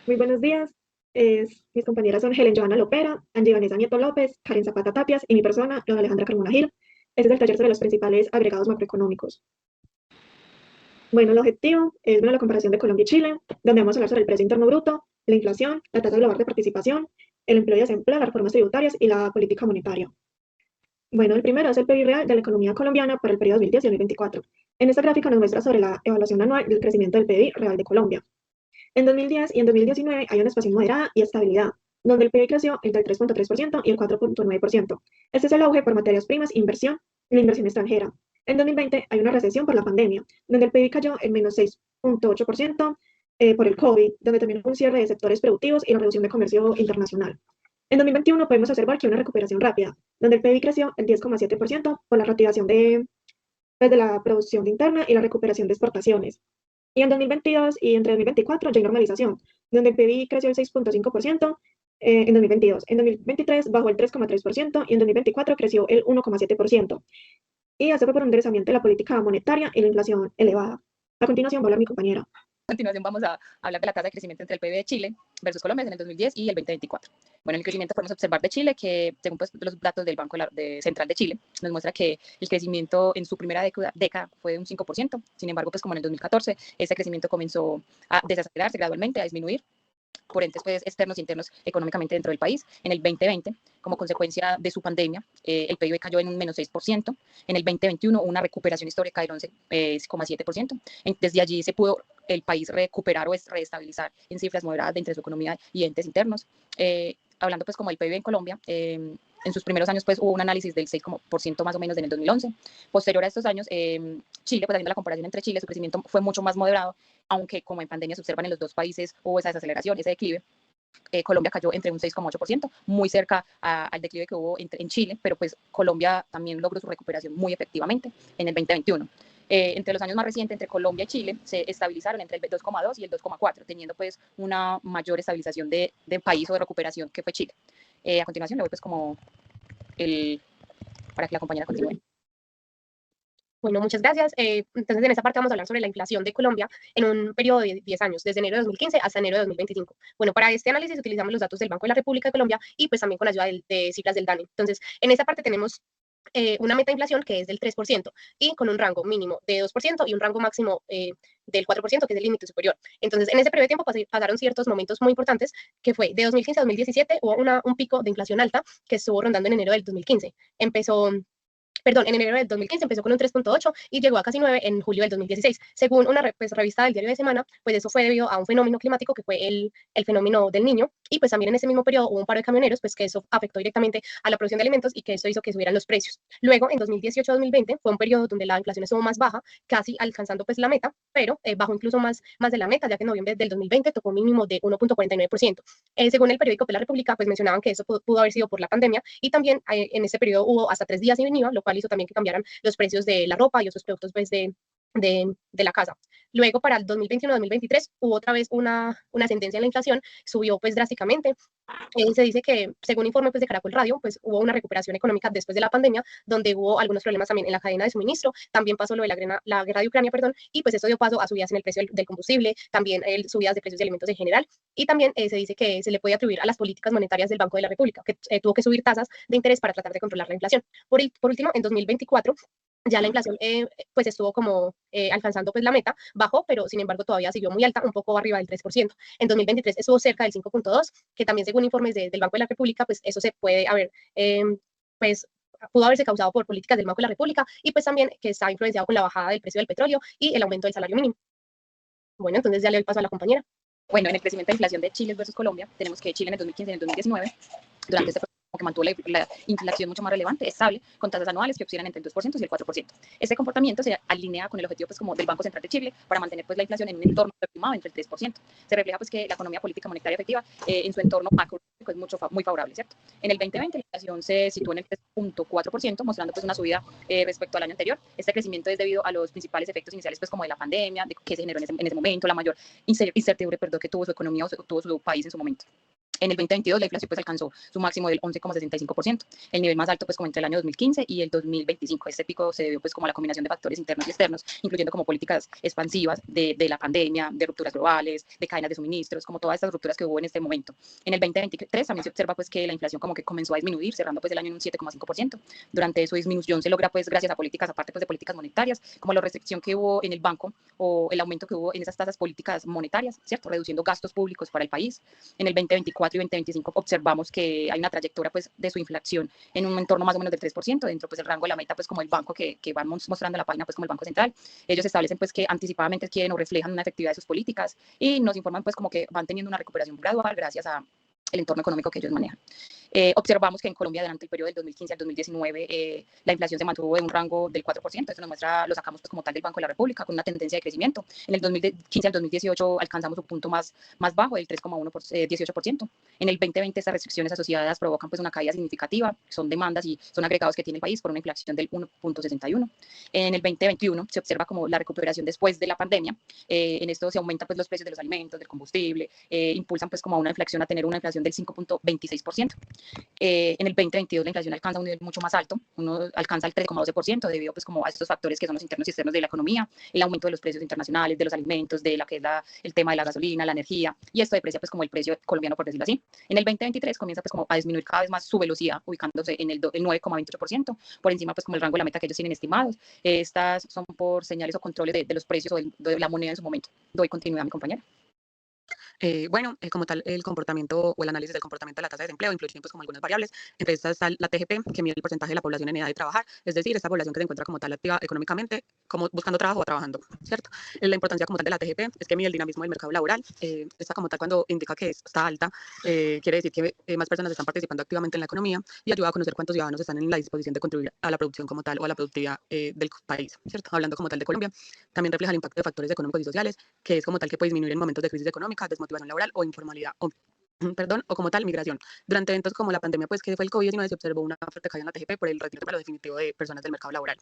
Muy buenos días. Mis compañeras son Helen Johanna Lopera, Angie Vanessa Nieto López, Karen Zapata Tapias y mi persona, Lola Alejandra Carmona Gil. Este es el taller sobre los principales agregados macroeconómicos. Bueno, el objetivo es la comparación de Colombia y Chile, donde vamos a hablar sobre el precio interno bruto, la inflación, la tasa global de participación, el empleo y desempleo, las reformas tributarias y la política monetaria. Bueno, el primero es el PIB real de la economía colombiana para el periodo 2010 y 2024. En esta gráfica nos muestra sobre la evaluación anual del crecimiento del PIB real de Colombia. En 2010 y en 2019 hay una expansión moderada y estabilidad, donde el PIB creció entre el 3.3% y el 4.9%. Este es el auge por materias primas, inversión y la inversión extranjera. En 2020 hay una recesión por la pandemia, donde el PIB cayó en menos 6.8% por el COVID, donde también hubo un cierre de sectores productivos y la reducción de comercio internacional. En 2021 podemos observar que hay una recuperación rápida, donde el PIB creció el 10.7% por la reactivación de la producción interna y la recuperación de exportaciones. Y en 2022 y entre 2024 ya hay normalización, donde el PIB creció el 6.5% en 2022. En 2023 bajó el 3.3% y en 2024 creció el 1.7%. Y esto fue por un enderezamiento de la política monetaria y la inflación elevada. A continuación va a hablar mi compañera. A continuación vamos a hablar de la tasa de crecimiento entre el PIB de Chile versus Colombia en el 2010 y el 2024. Bueno, en el crecimiento podemos observar de Chile que, según pues, los datos del Banco Central de Chile, nos muestra que el crecimiento en su primera década fue de un 5%. Sin embargo, pues como en el 2014, ese crecimiento comenzó a desacelerarse gradualmente, a disminuir por entes pues, externos e internos económicamente dentro del país. En el 2020, como consecuencia de su pandemia, el PIB cayó en un menos 6%. En el 2021 hubo una recuperación histórica del 11,7%. Desde allí se pudo el país recuperar o reestabilizar en cifras moderadas de entre su economía y entes internos. Hablando pues como el PIB en Colombia, en sus primeros años pues hubo un análisis del 6% más o menos en el 2011. Posterior a estos años, Chile, pues haciendo la comparación entre Chile, su crecimiento fue mucho más moderado, aunque como en pandemia se observan en los dos países hubo esa desaceleración, ese declive. Colombia cayó entre un 6,8%, muy cerca al declive que hubo en Chile, pero pues Colombia también logró su recuperación muy efectivamente en el 2021. Entre los años más recientes, entre Colombia y Chile, se estabilizaron entre el 2,2 y el 2,4, teniendo pues una mayor estabilización de país o de recuperación que fue Chile. A continuación le voy pues como para que la compañera continúe. Bueno, muchas gracias. Entonces, en esta parte vamos a hablar sobre la inflación de Colombia en un periodo de 10 años, desde enero de 2015 hasta enero de 2025. Bueno, para este análisis utilizamos los datos del Banco de la República de Colombia y pues también con ayuda de cifras del DANE. Entonces, en esta parte tenemos una meta de inflación que es del 3% y con un rango mínimo de 2% y un rango máximo del 4%, que es el límite superior. Entonces, en ese periodo de tiempo pasaron ciertos momentos muy importantes, que fue de 2015 a 2017, hubo un pico de inflación alta que estuvo rondando en enero del 2015. En enero del 2015 empezó con un 3.8 y llegó a casi 9 en julio del 2016. Según una revista del Diario de Semana, pues eso fue debido a un fenómeno climático que fue el fenómeno del Niño, y pues también en ese mismo periodo hubo un paro de camioneros, pues que eso afectó directamente a la producción de alimentos y que eso hizo que subieran los precios. Luego, en 2018-2020 fue un periodo donde la inflación estuvo más baja, casi alcanzando pues la meta, pero bajó incluso más de la meta, ya que en noviembre del 2020 tocó un mínimo de 1.49%. Según el periódico de La República, pues mencionaban que eso pudo haber sido por la pandemia, y también en ese periodo hubo hasta 3 días sin IVA, lo cual hizo también que cambiaran los precios de la ropa y otros productos pues, de la casa. Luego, para el 2021-2023, hubo otra vez una sentencia en la inflación, subió pues drásticamente. Se dice que, según informe pues, de Caracol Radio, pues hubo una recuperación económica después de la pandemia, donde hubo algunos problemas también en la cadena de suministro, también pasó lo de la guerra de Ucrania, perdón, y pues eso dio paso a subidas en el precio del combustible, también subidas de precios de alimentos en general, y también se dice que se le puede atribuir a las políticas monetarias del Banco de la República, que tuvo que subir tasas de interés para tratar de controlar la inflación. Por último, en 2024, ya la inflación pues estuvo como alcanzando pues la meta, bajó, pero sin embargo todavía siguió muy alta, un poco arriba del 3%. En 2023 estuvo cerca del 5.2, que también según informes del Banco de la República, pues eso se puede haber, pues pudo haberse causado por políticas del Banco de la República, y pues también que está influenciado con la bajada del precio del petróleo y el aumento del salario mínimo. Bueno, entonces ya le doy paso a la compañera. Bueno, en el crecimiento de inflación de Chile versus Colombia, tenemos que Chile en el 2015 y en el 2019, durante este que mantuvo la inflación mucho más relevante, estable, con tasas anuales que oscilan entre el 2% y el 4%. Este comportamiento se alinea con el objetivo pues, como del Banco Central de Chile para mantener pues, la inflación en un entorno aproximado entre el 3%. Se refleja pues, que la economía política monetaria efectiva en su entorno macroeconómico es muy favorable, ¿cierto? En el 2020 la inflación se situó en el 3.4%, mostrando pues, una subida respecto al año anterior. Este crecimiento es debido a los principales efectos iniciales pues, como de la pandemia, que se generó en ese momento, la mayor incertidumbre que tuvo su economía o tuvo su país en su momento. En el 2022 la inflación pues alcanzó su máximo del 11,65%, el nivel más alto pues como entre el año 2015 y el 2025. Este pico se debió pues como a la combinación de factores internos y externos, incluyendo como políticas expansivas de la pandemia, de rupturas globales, de cadenas de suministros, como todas estas rupturas que hubo en este momento. En el 2023 también se observa pues que la inflación como que comenzó a disminuir, cerrando pues el año en un 7,5%. Durante su disminución se logra pues gracias a políticas, aparte pues de políticas monetarias, como la restricción que hubo en el banco o el aumento que hubo en esas tasas políticas monetarias, ¿cierto? Reduciendo gastos públicos para el país. En el 2024 y 2025 observamos que hay una trayectoria pues de su inflación en un entorno más o menos del 3%, dentro pues del rango de la meta pues como el banco que van mostrando la página pues como el Banco Central. Ellos establecen pues que anticipadamente quieren o reflejan una efectividad de sus políticas y nos informan pues como que van teniendo una recuperación gradual gracias a el entorno económico que ellos manejan. Observamos que en Colombia durante el periodo del 2015 al 2019 la inflación se mantuvo en un rango del 4%, eso nos muestra, lo sacamos pues como tal del Banco de la República, con una tendencia de crecimiento. En el 2015 al 2018 alcanzamos un punto más bajo, del 3,18%. En el 2020 estas restricciones asociadas provocan pues una caída significativa, son demandas y son agregados que tiene el país por una inflación del 1,61. En el 2021 se observa como la recuperación después de la pandemia, en esto se aumentan pues los precios de los alimentos, del combustible, impulsan pues como a una inflación, a tener una inflación del 5,26%. En el 2022 la inflación alcanza un nivel mucho más alto, uno alcanza el 3,12% debido pues como a estos factores que son los internos y externos de la economía, el aumento de los precios internacionales, de los alimentos, de la que es el tema de la gasolina, la energía, y esto deprecia pues como el precio colombiano, por decirlo así. En el 2023 comienza pues como a disminuir cada vez más su velocidad, ubicándose en el 9,28%, por encima pues como el rango de la meta que ellos tienen estimados. Estas son por señales o controles de los precios o de la moneda en su momento. Doy continuidad a mi compañera. Como tal, el comportamiento o el análisis del comportamiento de la tasa de desempleo influye pues, como algunas variables. Entre estas está la TGP, que mide el porcentaje de la población en edad de trabajar, es decir, esta población que se encuentra como tal activa económicamente, como buscando trabajo o trabajando, ¿cierto? La importancia como tal de la TGP es que mide el dinamismo del mercado laboral. Esta como tal, cuando indica que está alta, quiere decir que más personas están participando activamente en la economía y ayuda a conocer cuántos ciudadanos están en la disposición de contribuir a la producción como tal o a la productividad del país, ¿cierto? Hablando como tal de Colombia, también refleja el impacto de factores económicos y sociales, que es como tal que puede disminuir en momentos de crisis económica, desmotivación laboral o informalidad o como tal migración. Durante eventos como la pandemia, pues que fue el COVID-19, se observó una fuerte caída en la TGP por el retiro pero definitivo de personas del mercado laboral.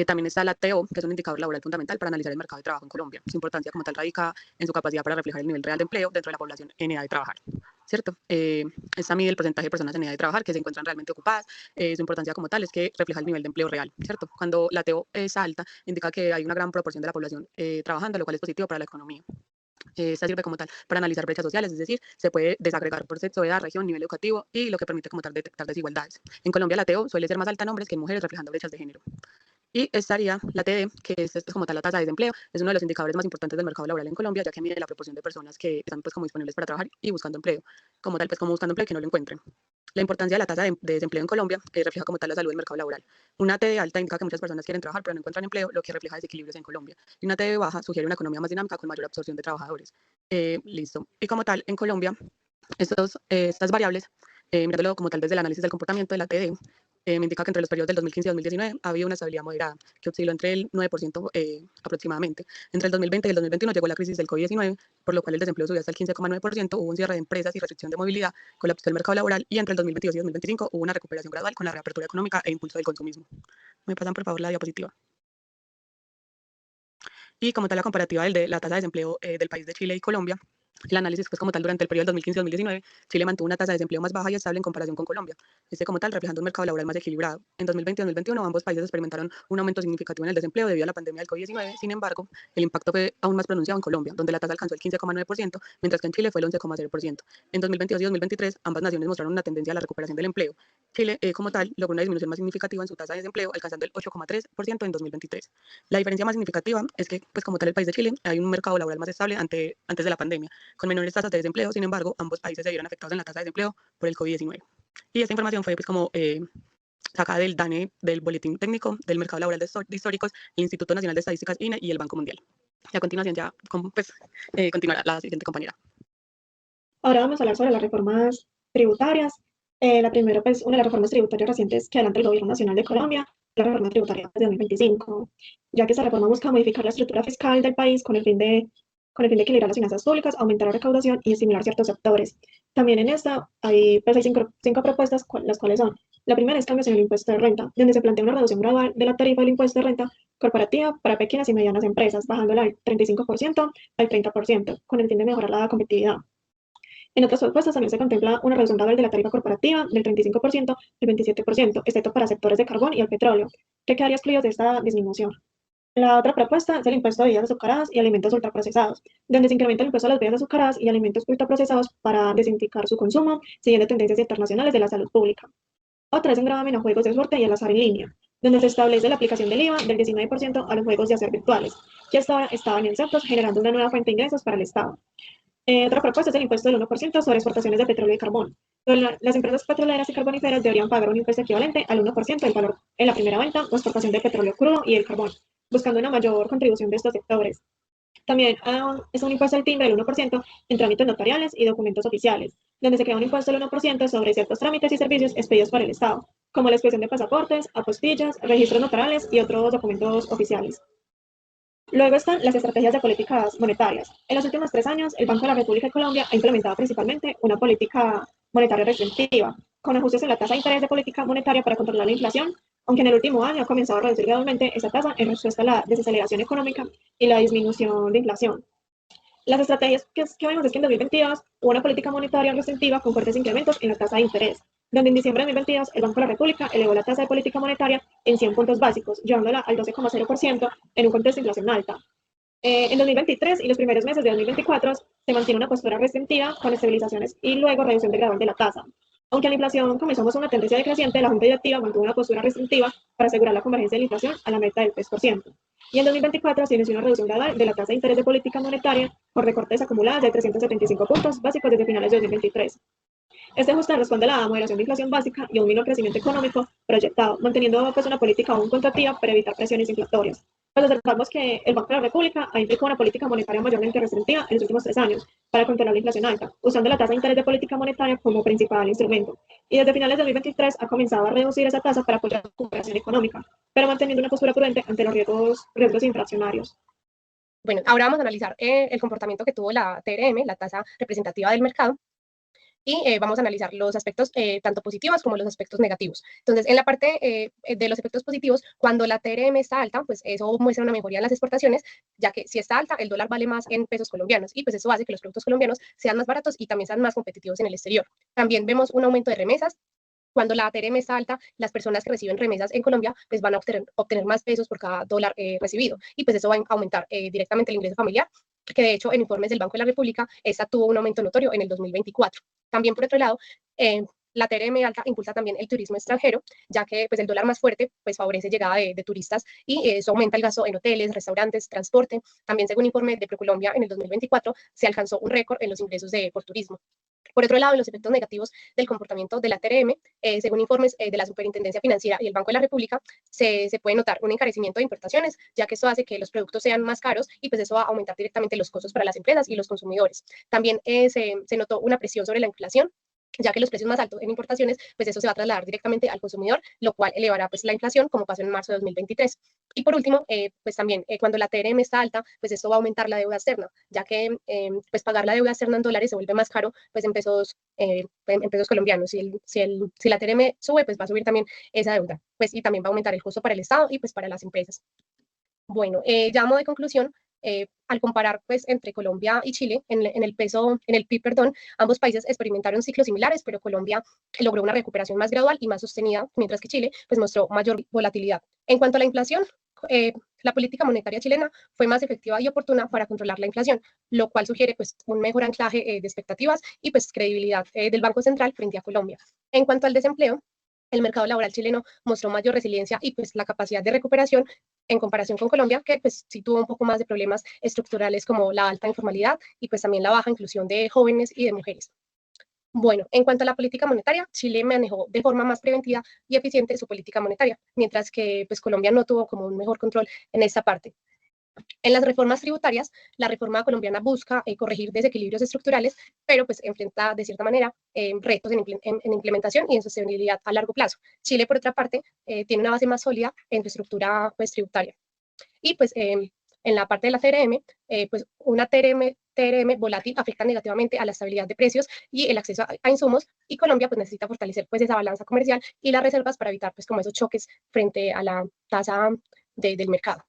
También está la TO, que es un indicador laboral fundamental para analizar el mercado de trabajo en Colombia. Su importancia como tal radica en su capacidad para reflejar el nivel real de empleo dentro de la población en edad de trabajar, ¿cierto? Esta mide el porcentaje de personas en edad de trabajar que se encuentran realmente ocupadas. Su importancia como tal es que refleja el nivel de empleo real, ¿cierto? Cuando la TO es alta, indica que hay una gran proporción de la población trabajando, lo cual es positivo para la economía. Esta sirve como tal para analizar brechas sociales, es decir, se puede desagregar por sexo, edad, región, nivel educativo y lo que permite como tal detectar desigualdades. En Colombia la TO suele ser más alta en hombres que en mujeres, reflejando brechas de género. Y estaría la TD, que es como tal la tasa de desempleo, es uno de los indicadores más importantes del mercado laboral en Colombia, ya que mide la proporción de personas que están pues como disponibles para trabajar y buscando empleo, como tal pues como buscando empleo que no lo encuentren. La importancia de la tasa de desempleo en Colombia refleja como tal la salud del mercado laboral. Una TD alta indica que muchas personas quieren trabajar pero no encuentran empleo, lo que refleja desequilibrios en Colombia. Y una TD baja sugiere una economía más dinámica con mayor absorción de trabajadores. Listo. Y como tal, en Colombia, estas variables, mirándolo como tal desde el análisis del comportamiento de la TD, me indica que entre los periodos del 2015 y 2019 ha habido una estabilidad moderada, que osciló entre el 9% aproximadamente. Entre el 2020 y el 2021 llegó la crisis del COVID-19, por lo cual el desempleo subió hasta el 15,9%, hubo un cierre de empresas y restricción de movilidad, colapso del mercado laboral, y entre el 2022 y 2025 hubo una recuperación gradual con la reapertura económica e impulso del consumismo. ¿Me pasan, por favor, la diapositiva? Y como tal, la comparativa de la tasa de desempleo del país de Chile y Colombia. El análisis, pues como tal, durante el periodo 2015-2019, Chile mantuvo una tasa de desempleo más baja y estable en comparación con Colombia, como tal, reflejando un mercado laboral más equilibrado. En 2020 y 2021, ambos países experimentaron un aumento significativo en el desempleo debido a la pandemia del COVID-19. Sin embargo, el impacto fue aún más pronunciado en Colombia, donde la tasa alcanzó el 15,9%, mientras que en Chile fue el 11,0%. En 2022 y 2023, ambas naciones mostraron una tendencia a la recuperación del empleo. Chile, como tal, logró una disminución más significativa en su tasa de desempleo, alcanzando el 8,3% en 2023. La diferencia más significativa es que, pues como tal, el país de Chile hay un mercado laboral más estable antes de la pandemia, con menores tasas de desempleo. Sin embargo, ambos países se vieron afectados en la tasa de desempleo por el COVID-19. Y esta información fue pues como sacada del DANE, del Boletín Técnico del Mercado Laboral de Históricos, el Instituto Nacional de Estadísticas, INE, y el Banco Mundial. Y a continuación ya pues, continuará la siguiente compañera. Ahora vamos a hablar sobre las reformas tributarias. La primera, pues, una de las reformas tributarias recientes que adelanta el Gobierno Nacional de Colombia, la reforma tributaria de 2025, ya que esta reforma busca modificar la estructura fiscal del país con el fin de equilibrar las finanzas públicas, aumentar la recaudación y estimular ciertos sectores. También en esta hay cinco propuestas, las cuales son: la primera es cambios en el impuesto de renta, donde se plantea una reducción gradual de la tarifa del impuesto de renta corporativa para pequeñas y medianas empresas, bajándola del 35% al 30%, con el fin de mejorar la competitividad. En otras propuestas también se contempla una reducción gradual de la tarifa corporativa del 35% al 27%, excepto para sectores de carbón y el petróleo, que quedaría excluidos de esta disminución. La otra propuesta es el impuesto a bebidas azucaradas y alimentos ultraprocesados, donde se incrementa el impuesto a las bebidas azucaradas y alimentos ultraprocesados para desindicar su consumo, siguiendo tendencias internacionales de la salud pública. Otra es un gravamen a juegos de suerte y al azar en línea, donde se establece la aplicación del IVA del 19% a los juegos de azar virtuales, que hasta ahora estaban insertos, generando una nueva fuente de ingresos para el Estado. Otra propuesta es el impuesto del 1% sobre exportaciones de petróleo y carbón. Las empresas petroleras y carboníferas deberían pagar un impuesto equivalente al 1% del valor en la primera venta o exportación de petróleo crudo y el carbón, buscando una mayor contribución de estos sectores. También es un impuesto al timbre del 1% en trámites notariales y documentos oficiales, donde se crea un impuesto del 1% sobre ciertos trámites y servicios expedidos por el Estado, como la expedición de pasaportes, apostillas, registros notariales y otros documentos oficiales. Luego están las estrategias de políticas monetarias. En los últimos 3 años, el Banco de la República de Colombia ha implementado principalmente una política monetaria restrictiva, con ajustes en la tasa de interés de política monetaria para controlar la inflación, aunque en el último año ha comenzado a reducir gradualmente esa tasa en respuesta a la desaceleración económica y la disminución de inflación. Las estrategias que vemos es que en 2022 hubo una política monetaria restrictiva con fuertes incrementos en la tasa de interés, donde en diciembre de 2022 el Banco de la República elevó la tasa de política monetaria en 100 puntos básicos, llevándola al 12,0% en un contexto de inflación alta. En 2023 y los primeros meses de 2024 se mantiene una postura restrictiva con estabilizaciones y luego reducción de gradual de la tasa. Aunque la inflación comenzamos una tendencia decreciente, la Junta Directiva mantuvo una postura restrictiva para asegurar la convergencia de la inflación a la meta del 3%. Y en 2024 se inició una reducción gradual de la tasa de interés de política monetaria por recortes acumulados de 375 puntos básicos desde finales de 2023. Este ajuste responde a la moderación de inflación básica y a un menor crecimiento económico proyectado, manteniendo una política aún contractiva para evitar presiones inflatorias. Pues observamos que el Banco de la República ha implicado una política monetaria mayormente restrictiva en los últimos 3 años para controlar la inflación alta, usando la tasa de interés de política monetaria como principal instrumento. Y desde finales de 2023 ha comenzado a reducir esa tasa para apoyar la recuperación económica, pero manteniendo una postura prudente ante los riesgos inflacionarios. Bueno, ahora vamos a analizar el comportamiento que tuvo la TRM, la tasa representativa del mercado, y vamos a analizar los aspectos tanto positivos como los aspectos negativos. Entonces, en la parte de los efectos positivos, cuando la TRM está alta, pues eso muestra una mejoría en las exportaciones, ya que si está alta, el dólar vale más en pesos colombianos y pues eso hace que los productos colombianos sean más baratos y también sean más competitivos en el exterior. También vemos un aumento de remesas. Cuando la TRM está alta, las personas que reciben remesas en Colombia pues van a obtener más pesos por cada dólar recibido y pues eso va a aumentar directamente el ingreso familiar, que de hecho en informes del Banco de la República esta tuvo un aumento notorio en el 2024. También por otro lado, la TRM alta impulsa también el turismo extranjero, ya que pues, el dólar más fuerte pues, favorece llegada de turistas y eso aumenta el gasto en hoteles, restaurantes, transporte. También según informe de ProColombia en el 2024 se alcanzó un récord en los ingresos por turismo. Por otro lado, los efectos negativos del comportamiento de la TRM, según informes de la Superintendencia Financiera y el Banco de la República, se puede notar un encarecimiento de importaciones, ya que esto hace que los productos sean más caros y pues eso va a aumentar directamente los costos para las empresas y los consumidores. También se notó una presión sobre la inflación, ya que los precios más altos en importaciones, pues eso se va a trasladar directamente al consumidor, lo cual elevará pues la inflación, como pasó en marzo de 2023. Y por último, pues también cuando la TRM está alta, pues esto va a aumentar la deuda externa, ya que pues pagar la deuda externa en dólares se vuelve más caro pues en pesos colombianos. Si la TRM sube, pues va a subir también esa deuda, pues y también va a aumentar el costo para el Estado y pues para las empresas. Bueno, ya a modo de conclusión, al comparar pues entre Colombia y Chile en el PIB, perdón, ambos países experimentaron ciclos similares, pero Colombia logró una recuperación más gradual y más sostenida, mientras que Chile pues mostró mayor volatilidad. En cuanto a la inflación, la política monetaria chilena fue más efectiva y oportuna para controlar la inflación, lo cual sugiere pues un mejor anclaje de expectativas y pues credibilidad del Banco Central frente a Colombia. En cuanto al desempleo, el mercado laboral chileno mostró mayor resiliencia y pues la capacidad de recuperación en comparación con Colombia, que pues sí tuvo un poco más de problemas estructurales como la alta informalidad y pues también la baja inclusión de jóvenes y de mujeres. Bueno, en cuanto a la política monetaria, Chile manejó de forma más preventiva y eficiente su política monetaria, mientras que pues Colombia no tuvo como un mejor control en esta parte. En las reformas tributarias, la reforma colombiana busca corregir desequilibrios estructurales, pero pues enfrenta de cierta manera retos en implementación y en sostenibilidad a largo plazo. Chile, por otra parte, tiene una base más sólida en su estructura pues, tributaria. Y pues en la parte de la TRM, pues una TRM volátil afecta negativamente a la estabilidad de precios y el acceso a insumos, y Colombia pues necesita fortalecer pues esa balanza comercial y las reservas para evitar pues como esos choques frente a la tasa del mercado.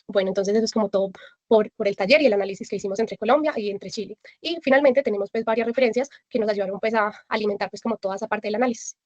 Bueno, entonces eso es como todo por el taller y el análisis que hicimos entre Colombia y entre Chile. Y finalmente tenemos pues varias referencias que nos ayudaron pues a alimentar pues como toda esa parte del análisis.